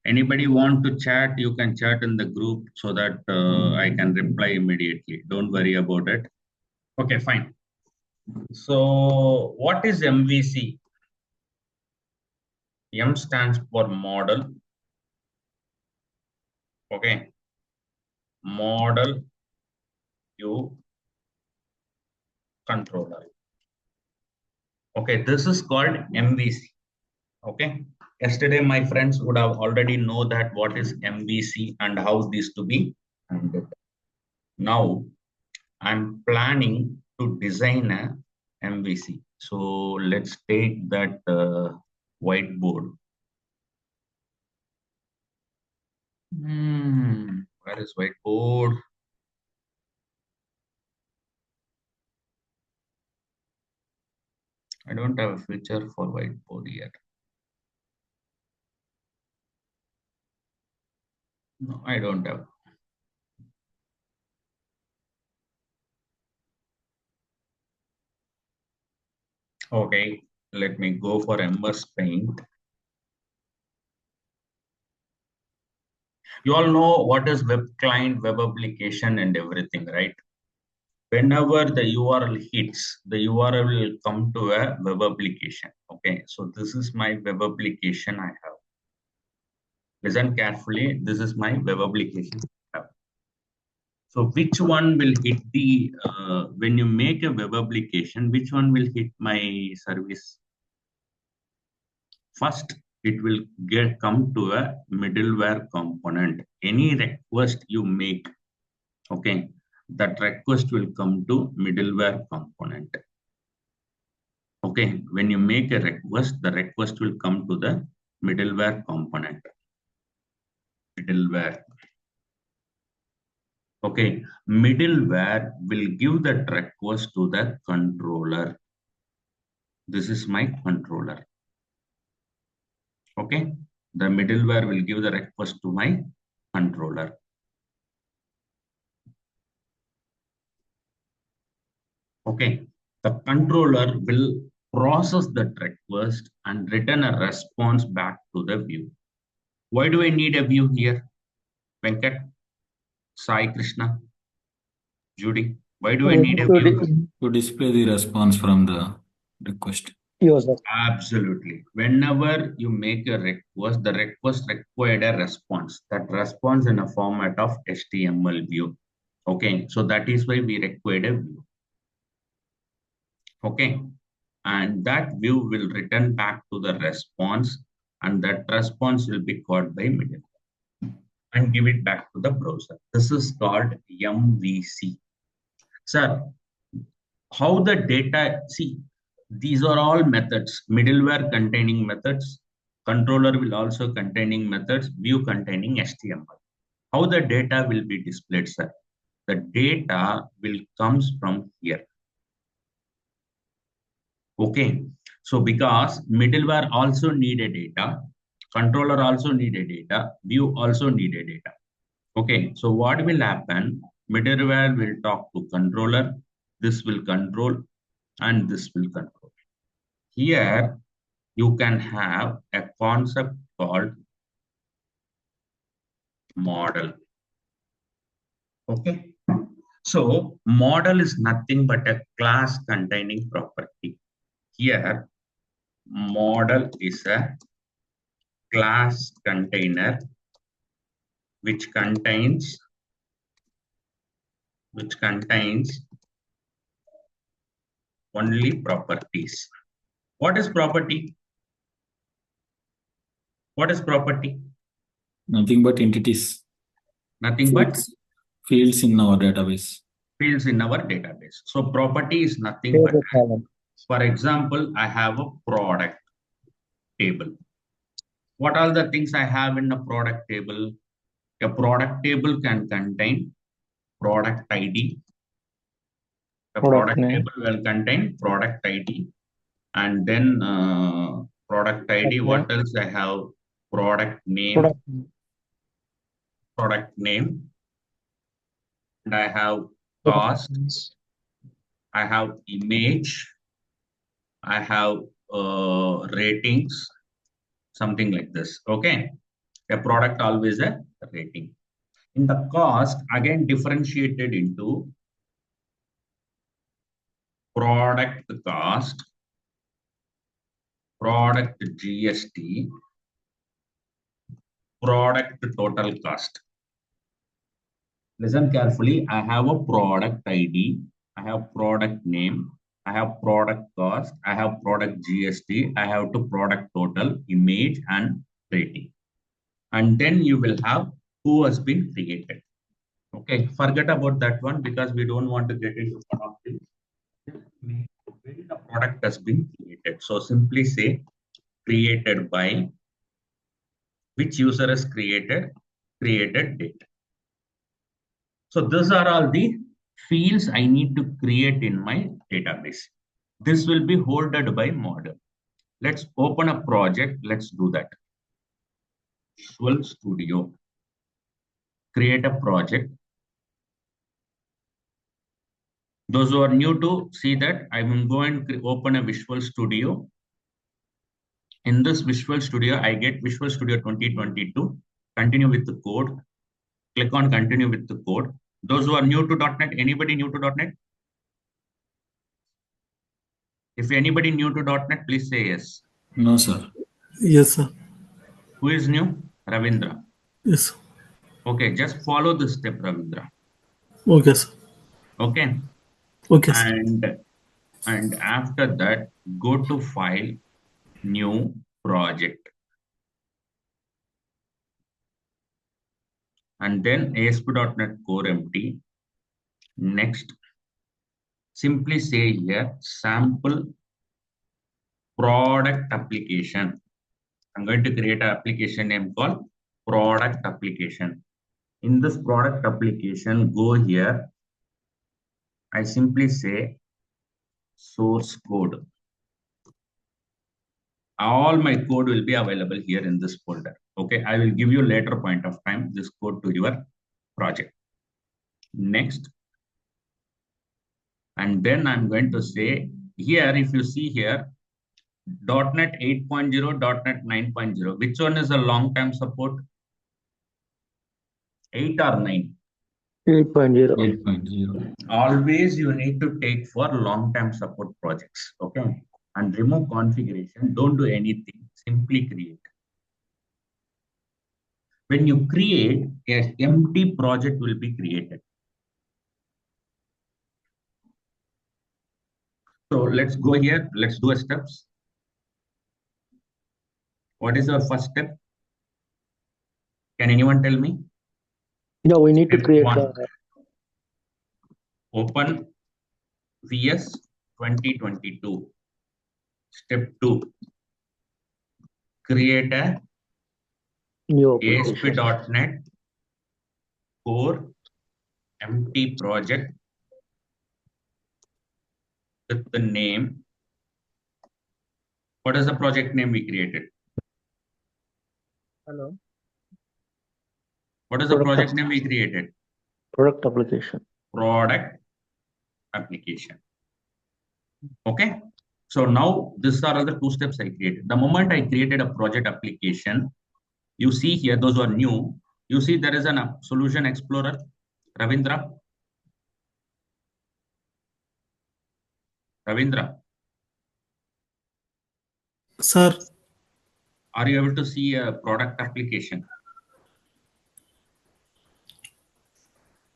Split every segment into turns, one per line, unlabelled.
Anybody want to chat, you can chat in the group so that I can reply immediately. Don't worry about it. Okay, fine. So what is MVC? M stands for model. Okay. Model view controller. Okay, this is called MVC. Okay. Yesterday, my friends would have already know that what is MVC and how this to be handled. Now, I'm planning to design a MVC. So let's take that whiteboard. Where is whiteboard? I don't have a feature for whiteboard yet. No, I don't have. Okay, let me go for MS Paint. You all know what is web client, web application, and everything, right? Whenever the URL hits, the URL will come to a web application. Okay, so this is my web application I have. Listen carefully, this is my web application I have. So which one will hit the, when you make a web application, which one will hit my service? First, it will come to a middleware component. Any request you make, okay, that request will come to middleware component. Okay, when you make a request, the request will come to the middleware component. Middleware. Okay, middleware will give that request to the controller. This is my controller. Okay, the middleware will give the request to my controller. Okay, the controller will process that request and return a response back to the view. Why do I need a view here? Venkat, Sai Krishna, Judy, why do I need a view?
To display the response from the request.
User.
Absolutely. Whenever you make a request, the request required a response. That response in a format of HTML view. Okay, so that is why we required a view. Okay, and that view will return back to the response, and that response will be caught by middleware and give it back to the browser. This is called MVC. Sir, how the data, see, these are all methods, middleware containing methods, controller will also containing methods, view containing HTML. How the data will be displayed, sir? The data will comes from here. Okay, so because middleware also need a data, controller also need a data, view also need a data. Okay, so what will happen? Middleware will talk to controller, this will control, and this will control. Here, you can have a concept called model. Okay, so model is nothing but a class containing property. Here, model is a class container which contains only properties. What is property? What is property?
Nothing but entities.
Nothing but
fields in our database.
Fields in our database. So property is nothing but, for example, I have a product table. What are the things I have in a product table? A product table can contain product ID. A product table will contain product ID. And then product ID, what else I have? Product name. Product name. And I have cost. I have image. I have ratings. Something like this. Okay. A product always a rating. In the cost, again differentiated into product cost, product GST, product total cost. Listen carefully. I have a product ID, I have product name, I have product cost, I have product GST, I have to product total, image, and rating. And then you will have who has been created. Okay, forget about that one because we don't want to get into one of these. When the product has been created. So simply say created by which user has created date. So these are all the fields I need to create in my database. This will be holded by model. Let's open a project. Let's do that. Visual Studio. Create a project. Those who are new to see that, I will go and open a Visual Studio. In this Visual Studio, I get Visual Studio 2022. Continue with the code. Click on continue with the code. Those who are new to .NET, anybody new to .NET? If anybody new to .NET, please say yes.
No, sir.
Yes, sir.
Who is new? Ravindra.
Yes.
Okay, just follow this step, Ravindra.
Okay, sir.
Okay.
Okay, sir.
And after that, go to File, New Project. And then ASP.NET Core empty. Next, simply say here sample product application. I'm going to create an application name called product application. In this product application, go here. I simply say source code. All my code will be available here in this folder. Okay, I will give you later point of time this code to your project. Next. And then I'm going to say here, if you see here, .NET 8.0, .NET 9.0, which one is a long-term support? 8 or 9?
8.0.
8.0.
Always you need to take for long-term support projects. Okay. And remove configuration. Don't do anything. Simply create. When you create, an empty project will be created. So let's go here. Let's do a steps. What is our first step? Can anyone tell me?
Yeah, we need to
Step
create
1. Open VS 2022. Step 2. Create a
new application.
ASP.NET Core empty project with the name. What is the project name we created?
Hello.
What is the project name we created?
Product application.
Product application. Okay. So now these are the 2 steps I created. The moment I created a project application, you see here, those who are new, you see there is a solution explorer. Ravindra. Ravindra.
Sir.
Are you able to see a product application?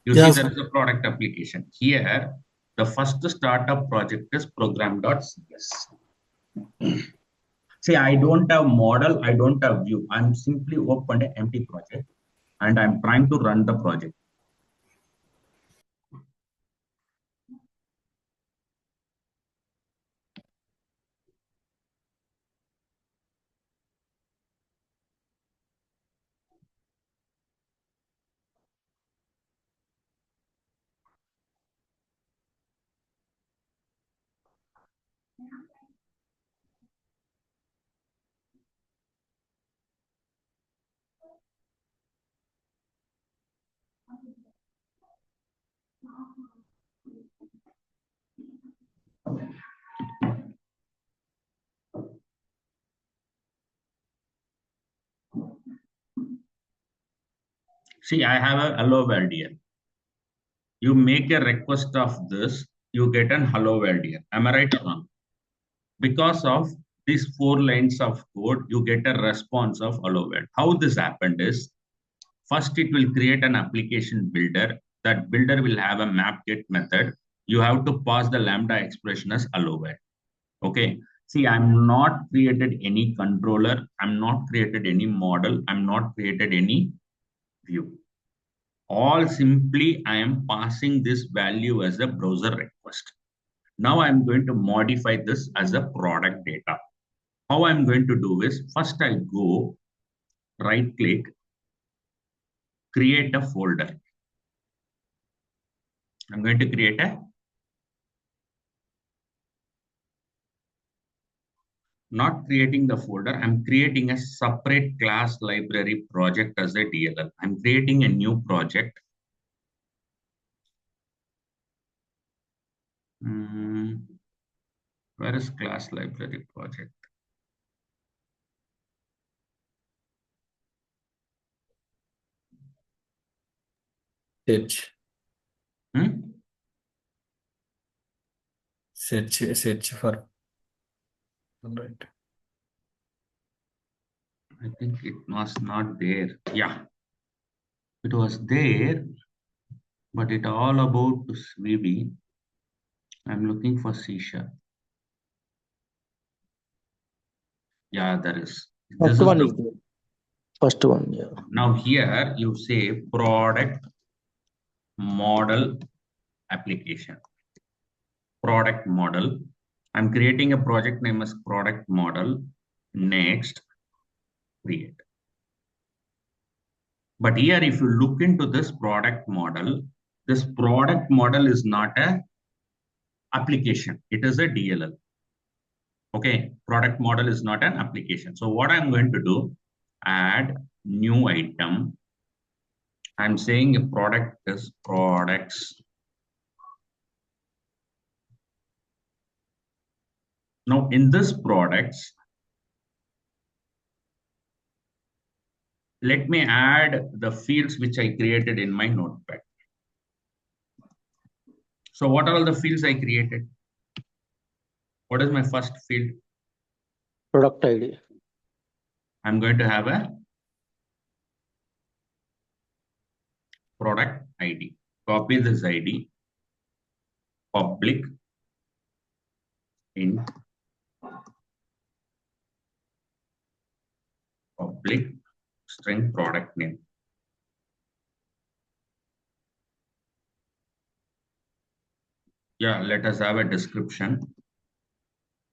You see there is a product application. Here, the first startup project is program.cs. See, I don't have model, I don't have view. I'm simply opened an empty project and I'm trying to run the project. See, I have a hello world here. You make a request of this, you get an hello world here. Am I right or wrong? Because of these 4 lines of code, you get a response of hello world. How this happened is, first it will create an application builder. That builder will have a map get method. You have to pass the lambda expression as hello world. Okay. See, I'm not created any controller. I'm not created any model. I'm not created any view. All simply I am passing this value as a browser request. Now I'm going to modify this as a product data. How I'm going to do is, first I go right click, create a folder. I'm going to create a, not creating the folder, I'm creating a separate class library project as a DLL. I'm creating a new project. Where is class library project?
Search.
Hmm?
Search for. Right.
I think it was not there. Yeah, it was there, but it all about VB. I'm looking for C#. Yeah, there is. This
First
is
one
the
is there. First one, yeah.
now here you say product model application. Product model. I'm creating a project name as product model. Next, create. But here, if you look into this product model is not a application. It is a DLL. Okay, product model is not an application. So what I'm going to do, add new item. I'm saying a product is products. Now in this products, let me add the fields which I created in my notepad. So what are all the fields I created? What is my first field?
Product ID.
I'm going to have a product ID. Copy this ID, public int public string product name. Yeah, let us have a description.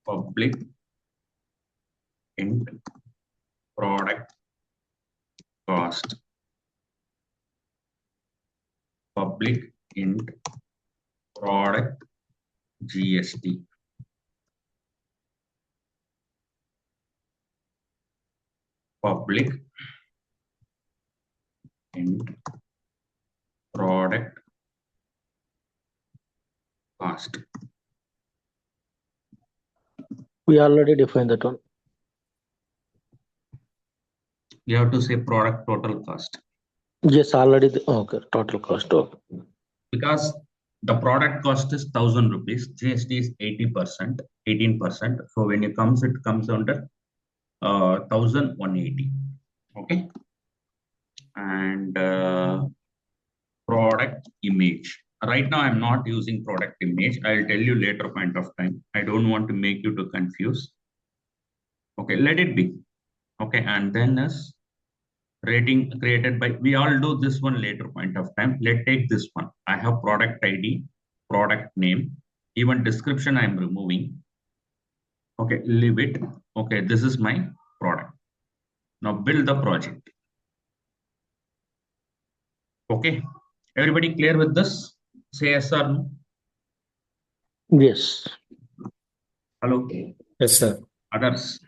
Public int product cost. Public int product GST. Public int product cost.
We already defined that one.
You have to say product total cost.
Yes, already. Okay, total cost. Okay.
Because the product cost is 1,000 rupees, GST is 80%, 18%. So when it comes under 1,180. Okay. And product image. Right now, I'm not using product image. I'll tell you later point of time. I don't want to make you to confuse. Okay, let it be. Okay, and then is rating created by, we all do this one later point of time. Let's take this one. I have product ID, product name, even description I'm removing. Okay, leave it. Okay, this is my product. Now build the project. Okay, everybody clear with this? Say yes or no.
Yes.
Hello.
Yes, sir.
Others.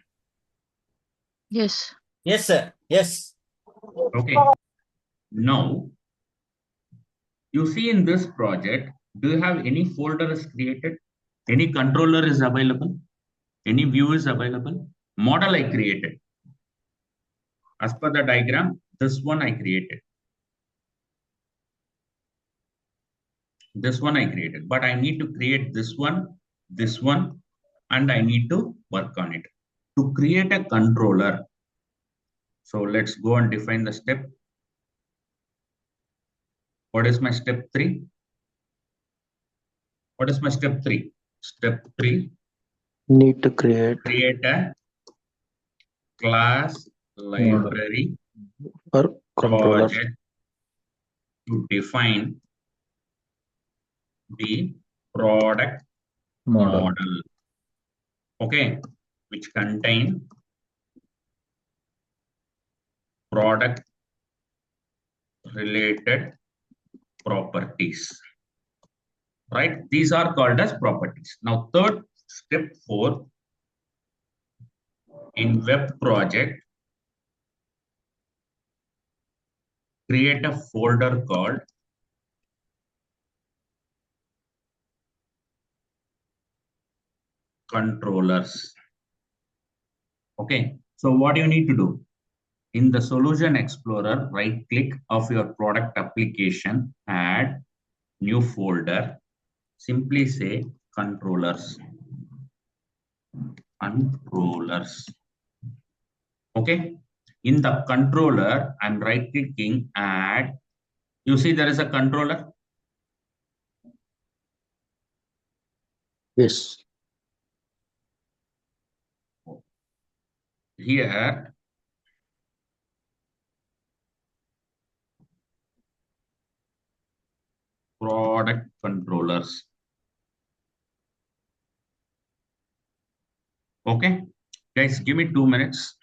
Yes.
Yes, sir. Yes.
Okay. Now, you see in this project, do you have any folder is created? Any controller is available? Any view is available? Model I created. As per the diagram, this one I created. This one I created, but I need to create this one, and I need to work on it. To create a controller, so let's go and define the step. What is my step 3? What is my step 3? Step 3,
Need to create
create a class library
for controller.
project to define the product
Model.
model, okay, which contain product related properties, right? These are called as properties. Now, third, step 4, in web project, create a folder called controllers. Okay, so what you need to do? In the Solution Explorer, right click of your product application, add new folder, simply say controllers. Controllers. Okay, in the controller, I'm right clicking, add. You see there is a controller.
Yes.
Here, product controllers. Okay, guys, give me 2 minutes.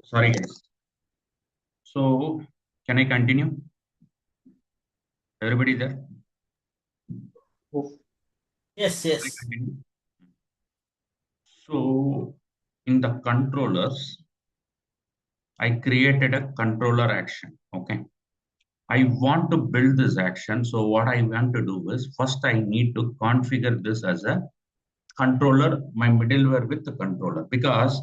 Sorry, guys. So, can I continue? Everybody there?
Yes,
Can I
yes.
continue? So, in the controllers, I created a controller action. Okay. I want to build this action. So, what I want to do is first I need to configure this as a controller, my middleware with the controller. Because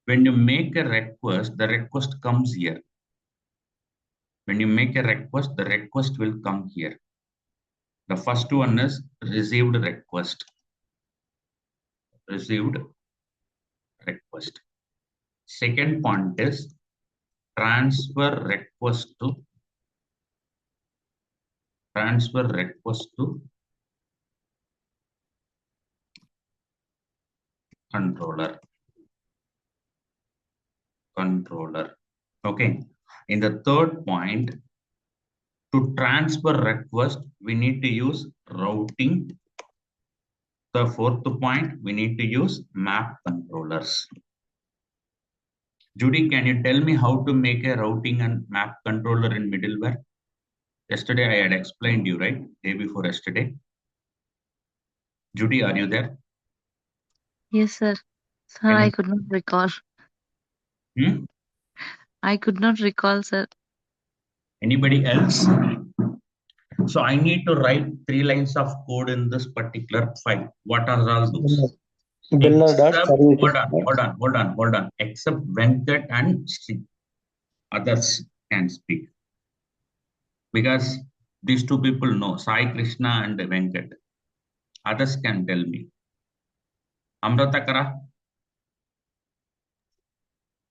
when you make a request, the request comes here. When you make a request, the request will come here. The first one is received request. Received request. Second point is transfer request to controller. Okay. In the third point, to transfer request, we need to use routing. The fourth point, we need to use map controllers. Judy, can you tell me how to make a routing and map controller in middleware? Yesterday I had explained you, right? Day before yesterday. Judy, are you there?
Yes, sir. Sir,
Can
I
you?
could not recall.
Hmm?
I could not recall, sir.
Anybody else? So I need to write 3 lines of code in this particular file. What are all those?
Builder dot
Except,
services.
hold on. Except Venkat and Sri. Others can speak. Because these two people know, Sai Krishna and Venkat. Others can tell me. Amrata Kara,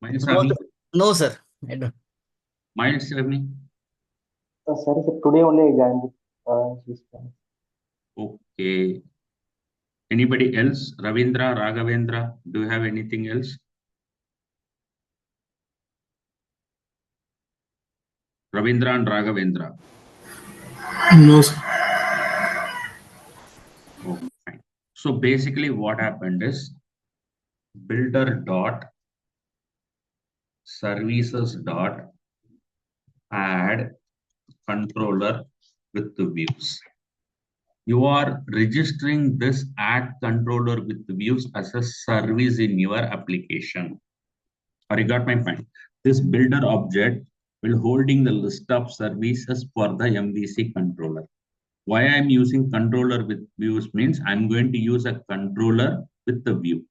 Miles
No,
Ravi,
sir. No, sir. I don't.
Miles Ravi.
Sorry, sir. Today only I joined this class.
Okay. Anybody else? Ravindra, Raghavendra, do you have anything else? Ravindra and Raghavendra.
No, sir.
Okay, fine. So basically what happened is builder dot services dot add controller with the views. You are registering this add controller with the views as a service in your application. Or you got my point. This builder object will holding the list of services for the MVC controller. Why I'm using controller with views means I'm going to use a controller with the view.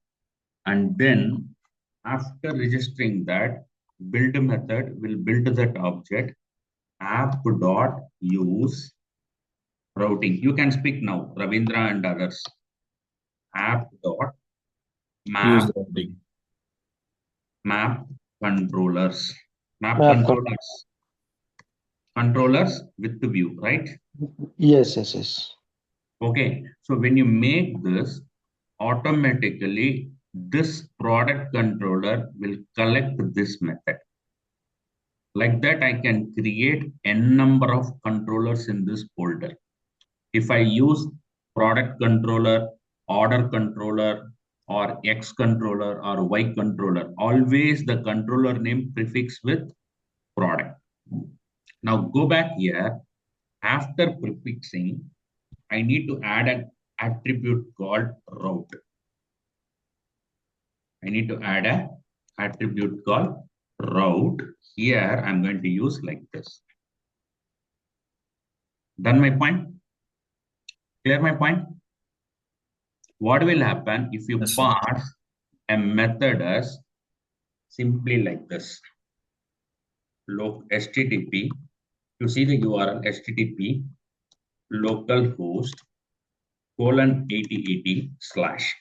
And then after registering that, build method will build that object app.use routing. You can speak now, Ravindra and others. App.map
Use the routing.
map controllers. Map
Map.
controllers with the view, right?
Yes.
Okay, so when you make this, automatically this product controller will collect this method. Like that, I can create n number of controllers in this folder. If I use product controller, order controller, or X controller or Y controller, always the controller name prefix with product. Now go back here. After prefixing, I need to add an attribute called route. I need to add an attribute called route. Here I'm going to use like this. Done my point? Clear my point? What will happen if you
Yes, sir.
pass a method as simply like this? HTTP, you see the URL HTTP localhost colon 8080 slash.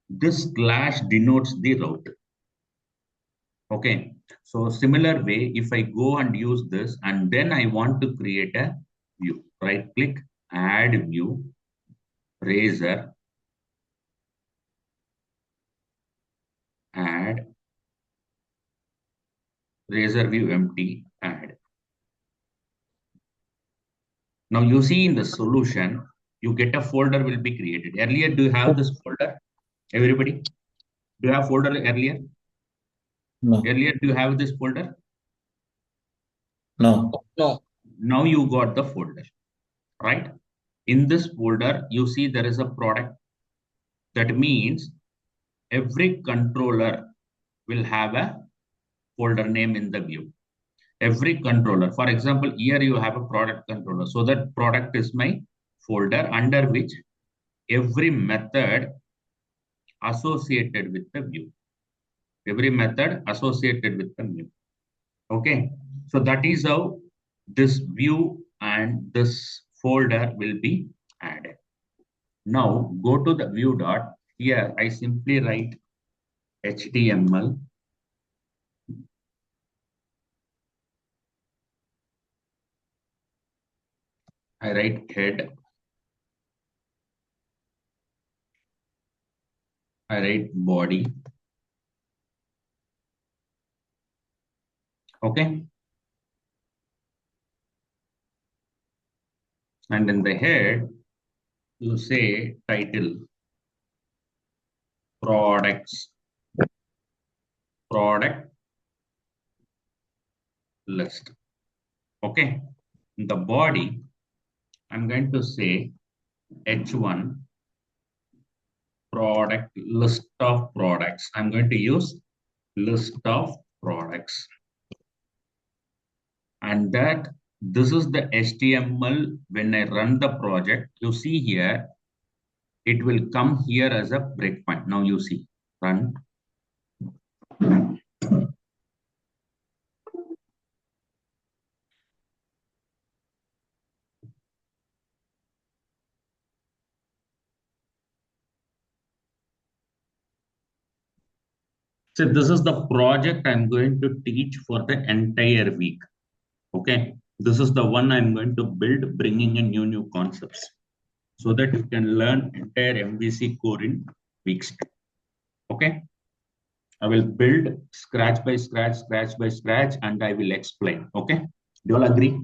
This slash denotes the route. Okay, so similar way, if I go and use this and then I want to create a view, right click, add view, razor, add, razor view empty, add. Now you see in the solution, you get a folder will be created. Earlier, do you have this folder? Everybody, do you have folder earlier?
No.
Earlier, do you have this folder?
No.
No.
Now you got the folder, right? In this folder, you see there is a product. That means every controller will have a folder name in the view. Every controller, for example, here you have a product controller. So that product is my folder under which every method associated with the view. Every method associated with the view. Okay. So that is how this view and this folder will be added. Now go to the view dot. Here I simply write HTML. I write head. I write body. Okay. And in the head, you say title, products, product list. Okay. In the body, I'm going to say H1 product list of products. I'm going to use list of products. And that this is the HTML. When I run the project, you see here, it will come here as a breakpoint. Now you see, run. So this is the project I'm going to teach for the entire week. Okay. This is the one I'm going to build, bringing in new concepts so that you can learn entire MVC core in weeks. Okay. I will build scratch by scratch, and I will explain. Okay. Do you all agree?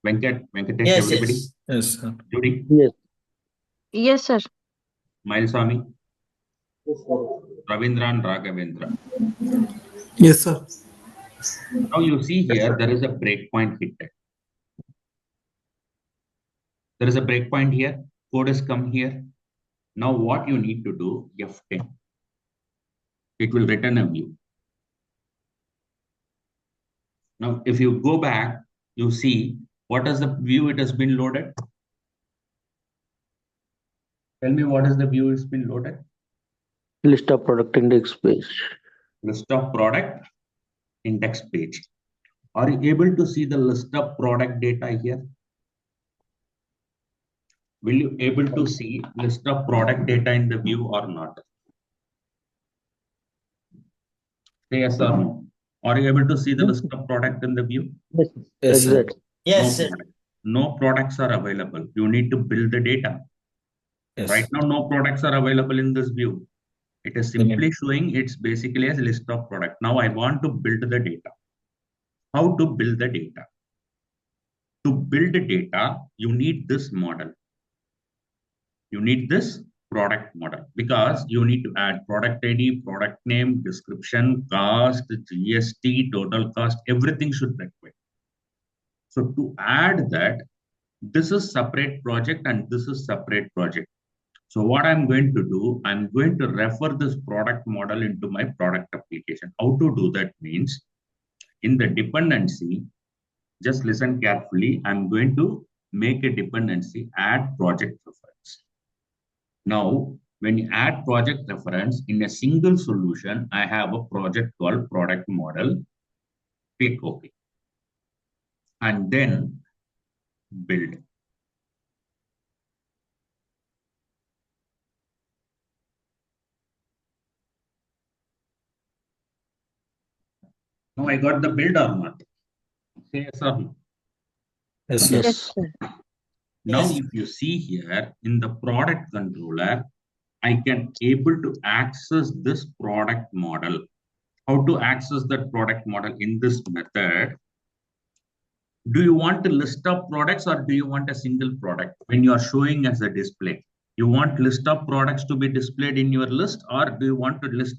Venkatesh,
Yes,
everybody?
yes. Yes, sir.
Judy?
Yes.
Yes, sir.
Mileswamy?
Yes, sir.
Ravindra and Raghavendra.
Yes, sir.
Now you see here, there is a breakpoint hit. There is a breakpoint here. Code has come here. Now what you need to do, F10. It will return a view. Now, if you go back, you see what is the view it has been loaded. Tell me what is the view it's been loaded.
List of product index page.
List of product index page. Are you able to see the list of product data here? Will you able to see list of product data in the view or not? Say yes or no. Are you able to see the list of product in the view?
Yes.
Yes, sir.
Exact.
Yes,
No
sir.
product. No products are available. You need to build the data.
Yes.
Right now, no products are available in this view. It is simply showing it's basically a list of product. Now I want to build the data. How to build the data? To build the data, you need this model. You need this product model because you need to add product ID, product name, description, cost, GST, total cost, everything should be required. So to add that, this is separate project and this is separate project. So what I'm going to do, I'm going to refer this product model into my product application. How to do that means in the dependency, just listen carefully. I'm going to make a dependency, add project reference. Now, when you add project reference in a single solution, I have a project called product model. Click OK. And then build. Now I got the build or not? Say yes or no.
Yes, sir.
Yes, sir.
Now,
Yes.
if you see here in the product controller, I can able to access this product model. How to access that product model in this method? Do you want a list of products or do you want a single product when you are showing as a display? You want list of products to be displayed in your list or do you want to list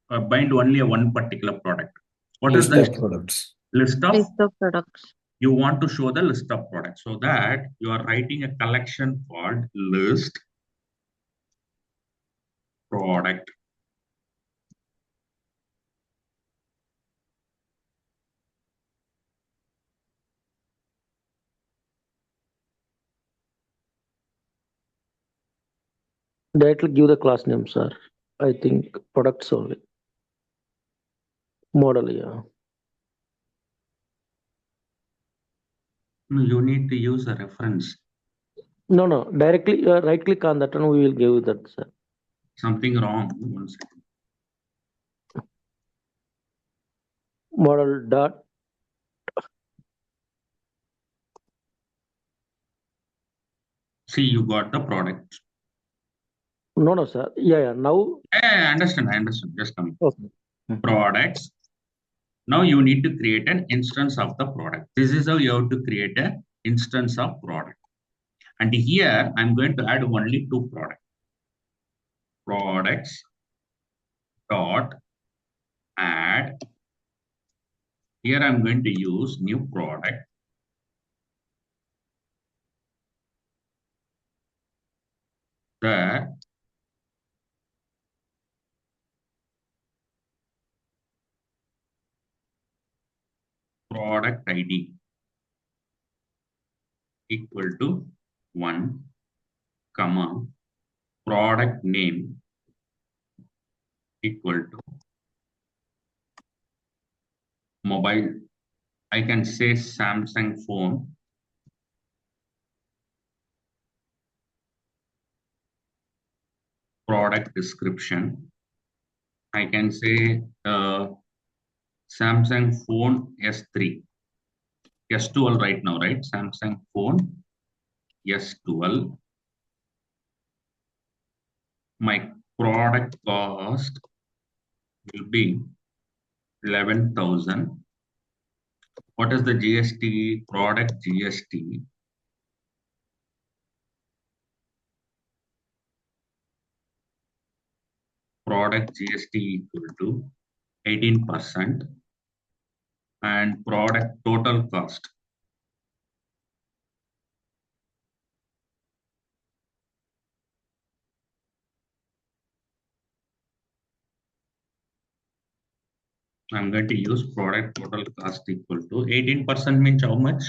bind only a one particular product. What is
List
the
of products.
list of?
List of products.
You want to show the list of products, so that you are writing a collection called list product.
Directly give the class name, sir. I think products only. Model, yeah.
No, you need to use a reference.
No. Directly right click on that and we will give that, sir.
Something wrong. One second.
Model dot.
See, you got the product.
No, sir. Yeah. Now.
I understand. Just coming.
Okay.
Products. Now you need to create an instance of the product. This is how you have to create an instance of product. And here I'm going to add only two products. Products dot add. Here I'm going to use new product. The product ID equal to 1, comma, product name equal to mobile. I can say Samsung phone. Product description. I can say Samsung phone S3. S12 right now, right? Samsung phone S12. My product cost will be 11,000. What is the GST? Product GST. Product GST equal to 18%. And product total cost. I'm going to use product total cost equal to 18% means how much?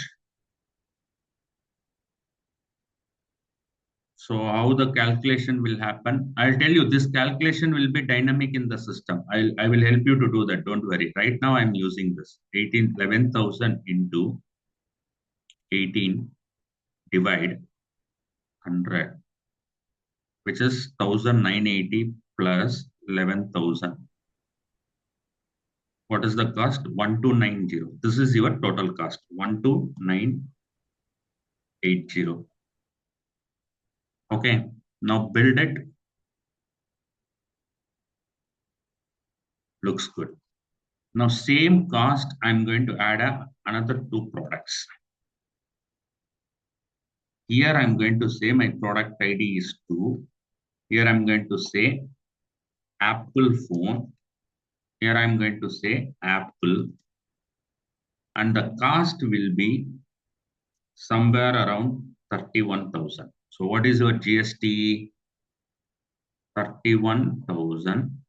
So how the calculation will happen? I'll tell you, this calculation will be dynamic in the system. I will help you to do that. Don't worry. Right now I'm using this 11,000 into 18 divide 100, which is 1,980 plus 11,000. What is the cost? 1290. This is your total cost. 12,980. Okay. Now build it. Looks good. Now same cost, I'm going to add another two products. Here I'm going to say my product ID is 2. Here I'm going to say Apple phone. Here I'm going to say Apple. And the cost will be somewhere around 31,000. So what is your GST? 31,000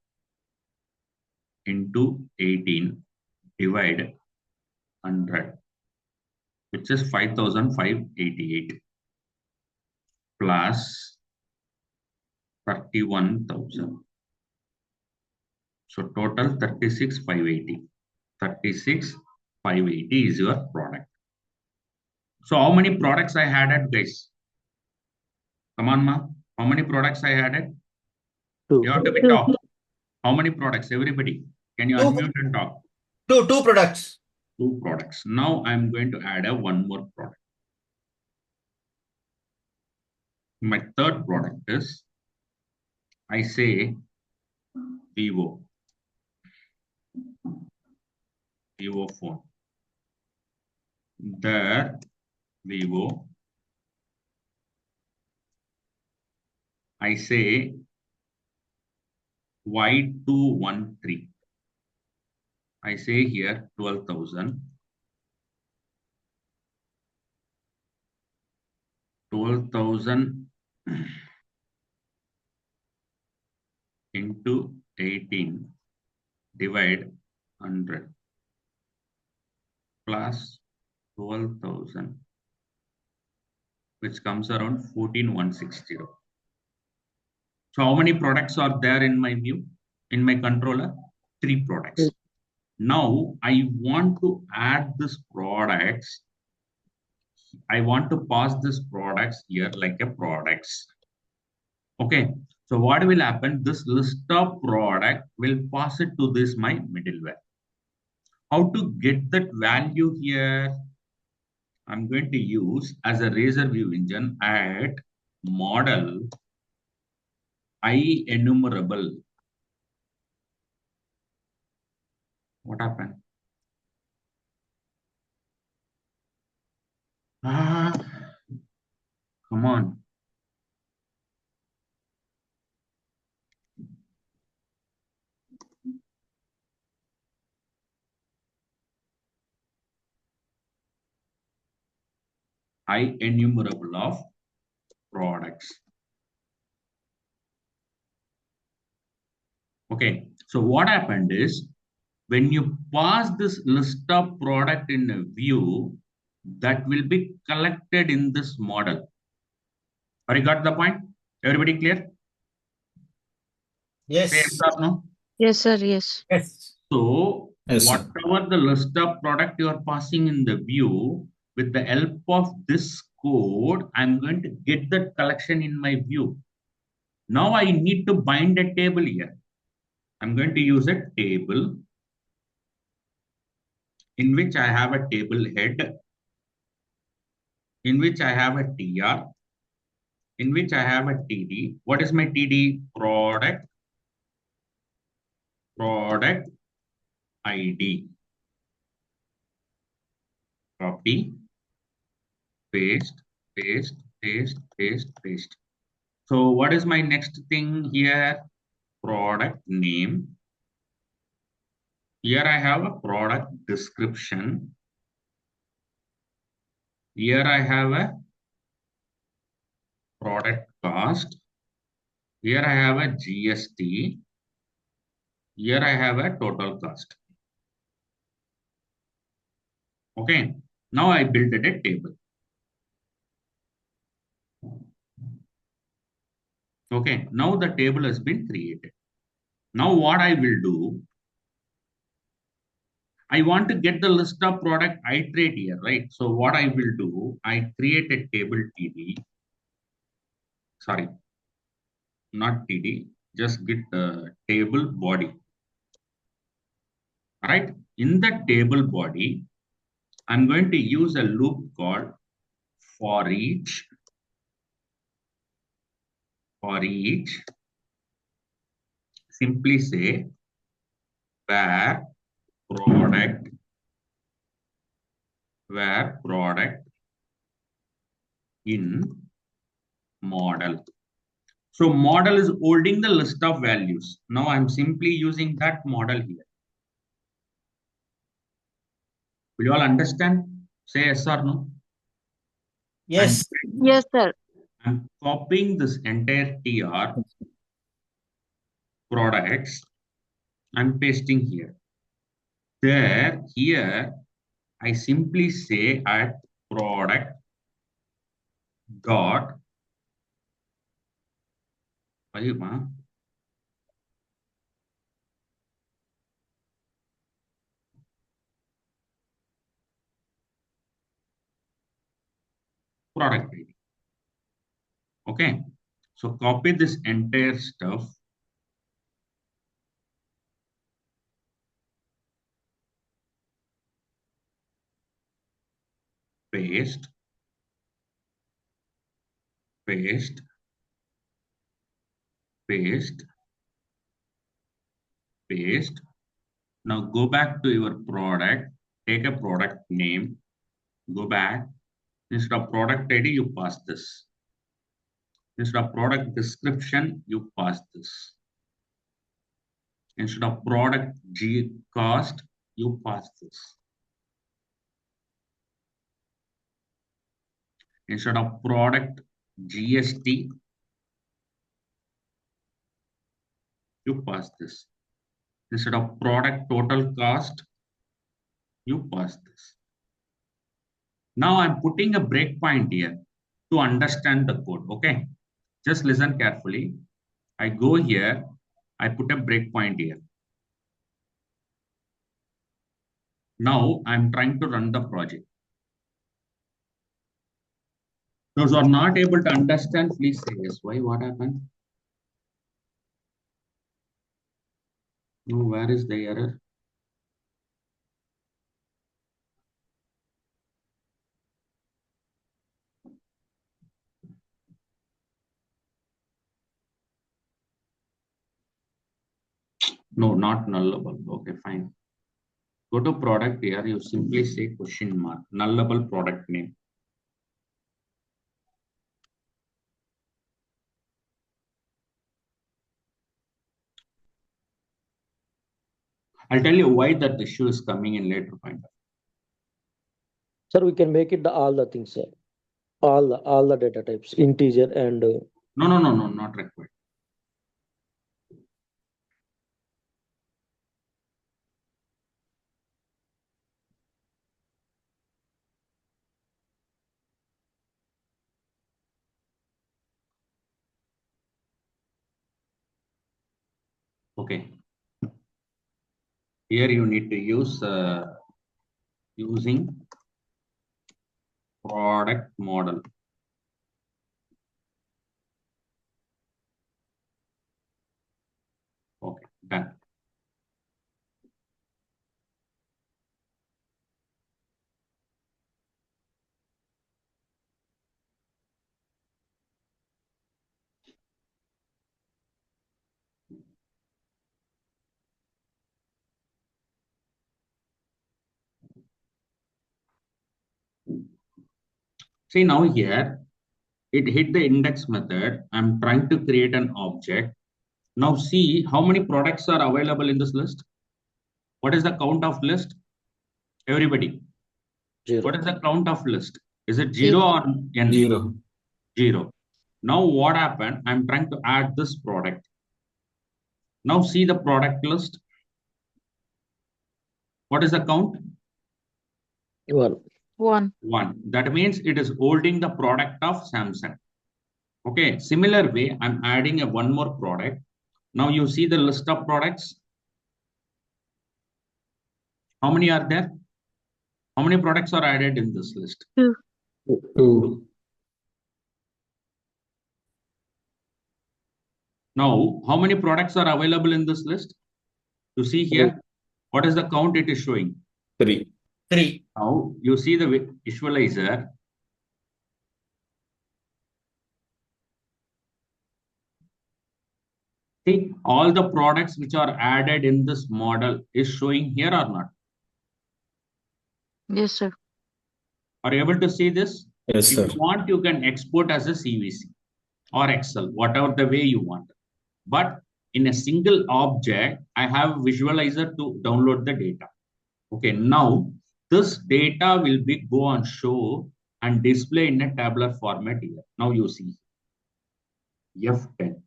into 18 divide 100, which is 5,588 plus 31,000. So total 36,580. 36,580 is your product. So how many products I added, guys? Come on, ma. How many products I added?
2.
You have to be top. How many products? Everybody, can you unmute and talk?
Two products.
2 products. Now I'm going to add one more product. My third product is, I say Vivo phone. There, Vivo. I say Y213. I say here 12,000. 12,000 into 18 divide 100 plus 12,000, which comes around 14,160. So how many products are there in my view, in my controller? 3 products. Now I want to add this products. I want to pass this products here like a products. Okay. So what will happen? This list of product will pass it to this my middleware. How to get that value here? I'm going to use as a razor view engine at model IEnumerable. What happened? Ah, come on. IEnumerable of products. Okay. So what happened is when you pass this list of product in a view, that will be collected in this model. Have you got the point? Everybody clear? Say yes
Yes.
or no?
Yes, sir. Yes.
Yes.
So
Yes, sir.
whatever the list of product you are passing in the view, with the help of this code, I'm going to get that collection in my view. Now I need to bind a table here. I'm going to use a table in which I have a table head, in which I have a TR, in which I have a TD. What is my TD? Product ID. Copy, paste, paste, paste, paste, paste. So what is my next thing here? Product name. Here I have a product description. Here I have a product cost. Here I have a GST. Here I have a total cost. Okay. Now I built a table. Okay. Now the table has been created. Now what I will do, I want to get the list of product iterate here, right? So what I will do, I create a table TD. Sorry, not TD, just get the table body. All right. In the table body, I'm going to use a loop called for each, simply say where product in model. So model is holding the list of values. Now I'm simply using that model here. Will you all understand? Say yes or no.
Yes.
Yes, sir.
I'm copying this entire TR products. I'm pasting here. There, here, I simply say at product dot product ID. Okay. So copy this entire stuff. Paste. Paste. Paste. Paste. Now go back to your product. Take a product name. Go back. Instead of product ID, you pass this. Instead of product description, you pass this. Instead of product G cost, you pass this. Instead of product GST, you pass this. Instead of product total cost, you pass this. Now I'm putting a breakpoint here to understand the code. Okay, just listen carefully. I go here, I put a breakpoint here. Now I'm trying to run the project. Those who are not able to understand, please say yes. Why? What happened? No, where is the error? No, not nullable. Okay, fine. Go to product here. You simply say question mark, nullable product name. I'll tell you why that issue is coming in later point.
Sir, we can make it all the things, sir. All the data types, integer and
No, not required. Okay. Here you need to use using product model. Okay, done. See now here, it hit the index method. I'm trying to create an object. Now see how many products are available in this list. What is the count of list? Everybody.
0.
What is the count of list? Is it 0 or n?
0.
0. Now what happened? I'm trying to add this product. Now see the product list. What is the count?
1.
1.
1. That means it is holding the product of Samsung. Okay, similar way, I'm adding a one more product. Now you see the list of products. How many are there? How many products are added in this list?
2.
2.
Now, how many products are available in this list? You see here, what is the count it is showing?
3. 3.
Now, you see the visualizer. See, all the products which are added in this model is showing here or not?
Yes, sir.
Are you able to see this?
Yes,
If
sir.
you want, you can export as a CVC or Excel, whatever the way you want. But in a single object, I have a visualizer to download the data. Okay, now this data will be go on show and display in a tabular format here. Now you see F10.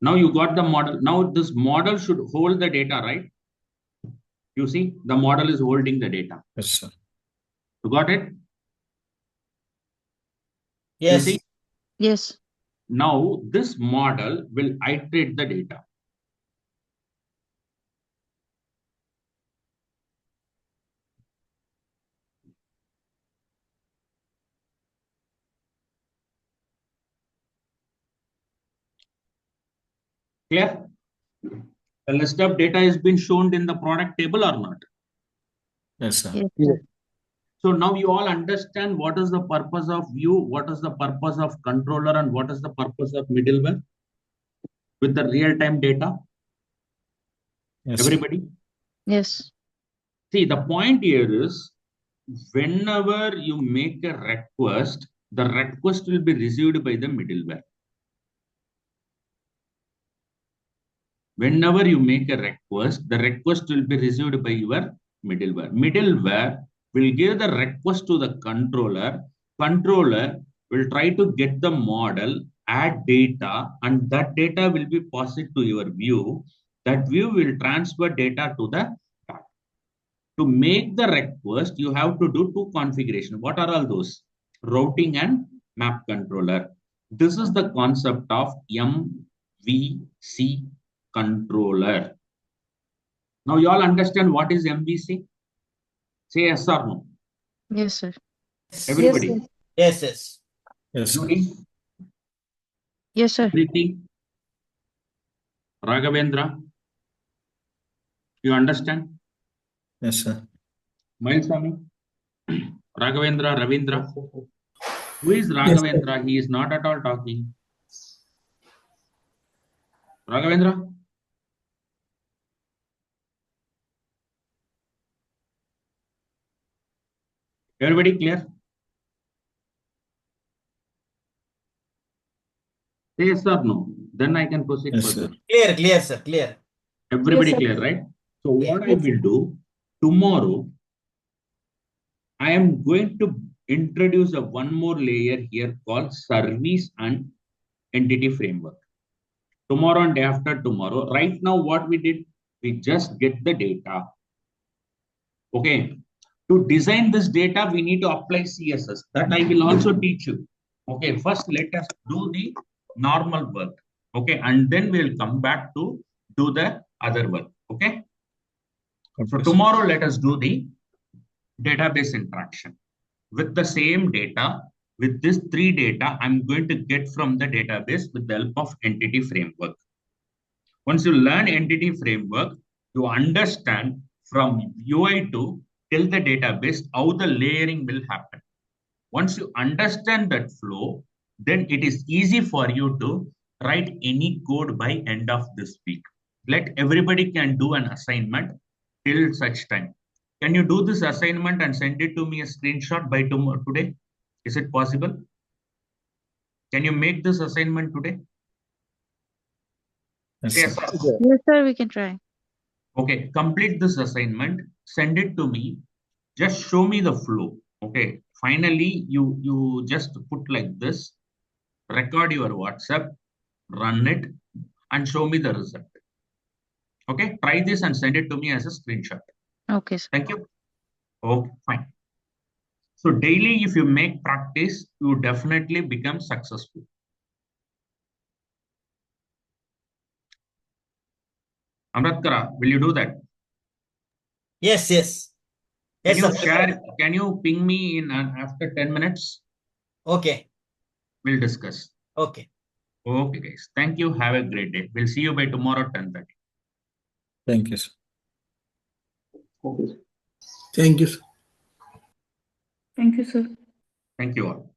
Now you got the model. Now this model should hold the data, right? You see the model is holding the data.
Yes, sir.
You got it? You
Yes.
see?
Yes.
Now this model will iterate the data. Clear? The list of data has been shown in the product table or not?
Yes, sir.
Yes,
Yeah.
sir.
So now you all understand what is the purpose of view, what is the purpose of controller, and what is the purpose of middleware with the real-time data.
Yes, sir.
Everybody?
Yes.
See, the point here is whenever you make a request, the request will be received by the middleware. Whenever you make a request, the request will be received by your middleware. Middleware will give the request to the controller. Controller will try to get the model, add data, and that data will be passed to your view. That view will transfer data to the back. To make the request, you have to do two configurations. What are all those? Routing and map controller. This is the concept of MVC controller. Now you all understand what is MVC? Say yes or no.
Yes, sir.
Everybody.
Yes, yes.
Yes, sir.
Judy,
Yes, sir.
Preeti, Raghavendra, you understand?
Yes, sir.
Swami, Raghavendra, Ravindra. Who is
Yes, sir.
Raghavendra? He is not at all talking. Raghavendra? Everybody clear? Say yes or no. Then I can proceed
Yes,
further.
sir.
Clear, clear, sir. Clear.
Everybody
Yes, sir.
clear, right? So
Yeah.
what I will do tomorrow, I am going to introduce a one more layer here called service and entity framework. Tomorrow and day after tomorrow. Right now, what we did, we just get the data. Okay. To design this data, we need to apply CSS. That I will also teach you. Okay. First, let us do the normal work. Okay. And then we'll come back to do the other work. Okay. So
Okay, sir.
tomorrow, let us do the database interaction. With the same data, with this three data, I'm going to get from the database with the help of entity framework. Once you learn entity framework, you understand from UI to till the database how the layering will happen. Once you understand that flow, then it is easy for you to write any code by end of this week. Let everybody can do an assignment till such time. Can you do this assignment and send it to me a screenshot by tomorrow today? Is it possible? Can you make this assignment today?
Yes,
Yes.
sir.
Yes, sir. We can try.
Okay, complete this assignment, send it to me. Just show me the flow. Okay, finally, you just put like this, record your WhatsApp, run it, and show me the result. Okay, try this and send it to me as a screenshot.
Okay, sir.
Thank you. Okay, fine. So daily, if you make practice, you definitely become successful. Amratkara, will you do that?
Yes, yes.
Can
Yes,
you
sir.
share? Can you ping me in after 10 minutes?
Okay.
We'll discuss.
Okay.
Okay, guys. Thank you. Have a great day. We'll see you by tomorrow 10:30.
Thank you, sir.
Okay.
Thank you, sir.
Thank you, sir.
Thank you all.